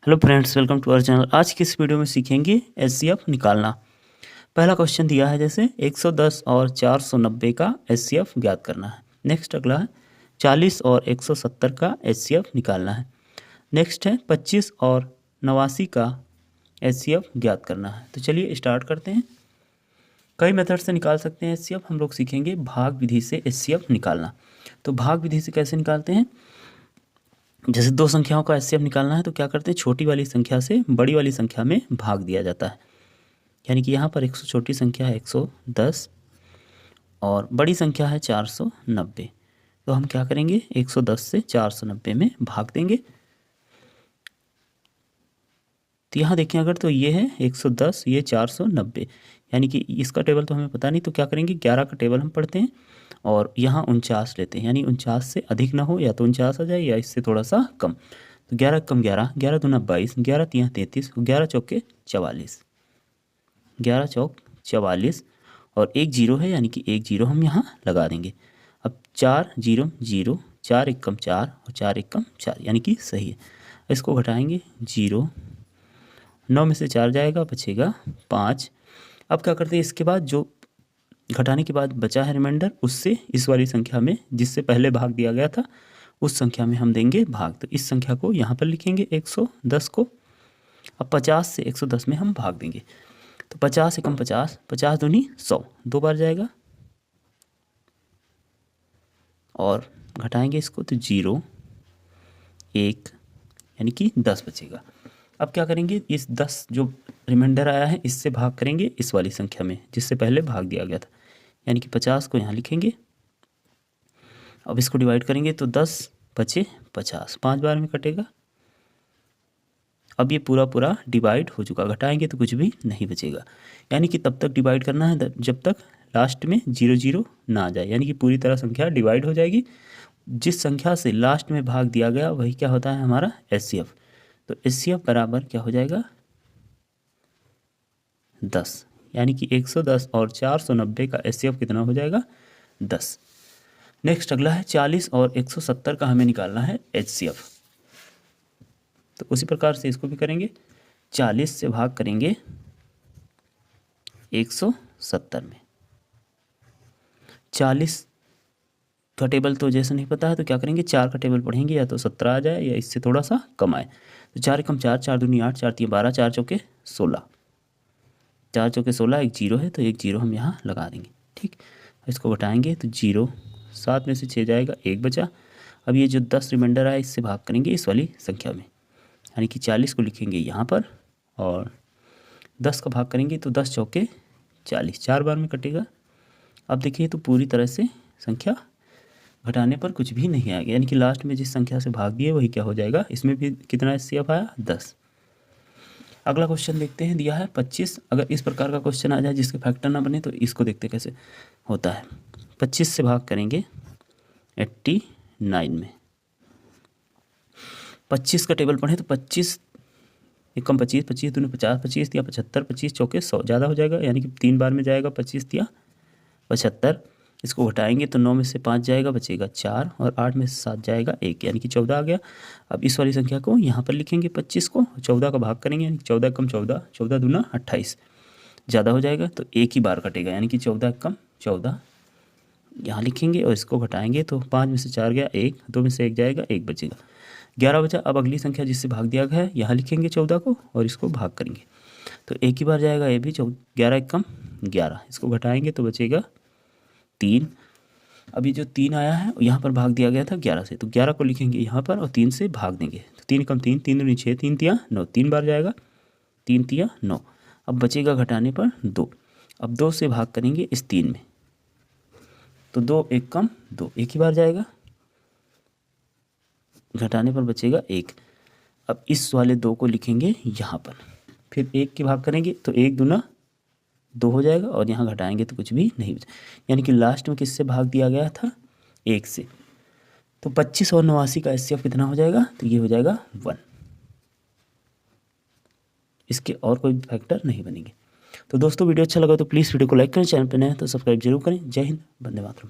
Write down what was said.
Hello friends, welcome to our channel. आज की इस वीडियो में सीखेंगे एचसीएफ निकालना। पहला क्वेश्चन दिया है जैसे 110 और 490 का एचसीएफ ज्ञात करना है। नेक्स्ट अगला है 40 और 170 का एचसीएफ निकालना है। नेक्स्ट है 25 और 89 का एचसीएफ ज्ञात करना है। तो चलिए स्टार्ट करते हैं। कई मेथड से निकाल सकते हैं एचसीएफ। हम लोग सीखेंगे भाग विधि से एचसीएफ निकालना। तो भाग विधि से कैसे निकालते हैं, जैसे दो संख्याओं का एचसीएफ निकालना है तो क्या करते हैं, छोटी वाली संख्या से बड़ी वाली संख्या में भाग दिया जाता है। यानी कि यहाँ पर छोटी संख्या है 110 और बड़ी संख्या है 490। तो हम क्या करेंगे, 110 से 490 में भाग देंगे। तो यहाँ देखें अगर, तो ये है 110, ये 490, यानी कि इसका टेबल तो हमें पता नहीं, तो क्या करेंगे 11 का टेबल हम पढ़ते हैं और यहाँ 49 लेते हैं। यानी 49 से अधिक ना हो, या तो 49 आ जाए या इससे थोड़ा सा कम। तो 11 कम 11, 11 दूना 22, 11 तियाँ 33, 11 चौके 44, 11 चौक 44 और एक जीरो है, यानी कि एक जीरो हम यहाँ लगा देंगे। अब 4 0 0, 4 एक कम 4 और 4 एक कम 4, यानी कि सही है। इसको घटाएंगे 0, 9 में से 4 जाएगा, बचेगा 5। अब क्या करते हैं, इसके बाद जो घटाने के बाद बचा है रिमाइंडर, उससे इस वाली संख्या में जिससे पहले भाग दिया गया था उस संख्या में हम देंगे भाग। तो इस संख्या को यहाँ पर लिखेंगे 110 को। अब 50 से 110 में हम भाग देंगे। तो 50 एकम 50, 50 दूनी 100, दो बार जाएगा और घटाएंगे इसको तो 0 1, यानी कि 10 बचेगा। अब क्या करेंगे, इस 10 जो रिमाइंडर आया है इससे भाग करेंगे इस वाली संख्या में जिससे पहले भाग दिया गया था, यानी कि 50 को यहाँ लिखेंगे। अब इसको डिवाइड करेंगे तो 10 बचे 50, 5 बार में कटेगा। अब ये पूरा पूरा डिवाइड हो चुका, घटाएंगे तो कुछ भी नहीं बचेगा। यानी कि तब तक डिवाइड करना है जब तक लास्ट में 0 0 ना आ जाए, यानी कि पूरी तरह संख्या डिवाइड हो जाएगी। जिस संख्या से लास्ट में भाग दिया गया वही क्या होता है, हमारा एचसीएफ। तो एचसीएफ बराबर क्या हो जाएगा, 10। यानी कि 110 और 490 का एचसीएफ कितना हो जाएगा, 10। नेक्स्ट अगला है 40 और 170 का हमें निकालना है एचसीएफ। तो उसी प्रकार से इसको भी करेंगे। 40 से भाग करेंगे 170 में। 40 का टेबल तो जैसे नहीं पता है तो क्या करेंगे, 4 का टेबल पढ़ेंगे, या तो 17 आ जाए या इससे थोड़ा सा कम आए। तो 4 एकम 4, 4 दूनी 8, 4 तियाँ 12, 4 चौके 16, 4 चौके 16, एक जीरो है तो एक जीरो हम यहाँ लगा देंगे। ठीक, इसको घटाएंगे तो 0, 7 में से 6 जाएगा, एक बचा। अब ये जो 10 रिमाइंडर आया इससे भाग करेंगे इस वाली संख्या में, यानी कि 40 को लिखेंगे यहाँ पर और 10 का भाग करेंगे तो 10 चौके 40, 4 बार में कटेगा। अब देखिए तो पूरी तरह से संख्या घटाने पर कुछ भी नहीं आएगा, यानी कि लास्ट में जिस संख्या से भाग दिए वही क्या हो जाएगा। इसमें भी कितना एचसीएफ आया, 10। अगला क्वेश्चन देखते हैं, दिया है 25। अगर इस प्रकार का क्वेश्चन आ जाए जिसके फैक्टर ना बने तो इसको देखते कैसे होता है। 25 से भाग करेंगे 89 में। 25 का टेबल पढ़े तो 25 एकम 25, 25 दूनी 50, 25 या 75, 25 चौके 100, ज़्यादा हो जाएगा, यानी कि 3 बार में जाएगा 25 या 75। इसको घटाएंगे तो 9 में से 5 जाएगा, बचेगा 4 और 8 में से 7 जाएगा 1, यानी कि 14 आ गया। अब इस वाली संख्या को यहाँ पर लिखेंगे 25 को, 14 का भाग करेंगे, यानी कि 14 कम 14, 14 दूना 28, ज़्यादा हो जाएगा तो एक ही बार कटेगा, यानी कि 14 कम 14 यहाँ लिखेंगे और इसको घटाएंगे तो 5 में से 4 गया 1, 2 में से 1 जाएगा, 1 बचेगा, 11 बचा। अब अगली संख्या जिससे भाग दिया गया है यहाँ लिखेंगे 14 को और इसको भाग करेंगे तो एक ही बार जाएगा, ये भी 11 एक कम 11, इसको घटाएंगे तो बचेगा 3। अब ये जो 3 आया है यहाँ पर भाग दिया गया था 11 से, तो 11 को लिखेंगे यहाँ पर और 3 से भाग देंगे तो 3 कम 3, 3 दूनी 6, 3 तियाँ 9, 3 बार जाएगा, 3 तियाँ 9। अब बचेगा घटाने पर 2। अब 2 से भाग करेंगे इस 3 में तो 2 एक कम 2, एक ही बार जाएगा, घटाने पर बचेगा 1। अब इस वाले 2 को लिखेंगे यहाँ पर, फिर 1 के भाग करेंगे तो 1 दूना 2 हो जाएगा और यहाँ घटाएंगे तो कुछ भी नहीं बचा, यानी कि लास्ट में किससे भाग दिया गया था, 1 से। तो 25 और 89 का एचसीएफ कितना हो जाएगा, तो ये हो जाएगा 1। इसके और कोई फैक्टर नहीं बनेंगे। तो दोस्तों वीडियो अच्छा लगा तो प्लीज़ वीडियो को लाइक करें, चैनल पर नए हैं तो सब्सक्राइब जरूर करें। जय हिंद, वंदे मातरम।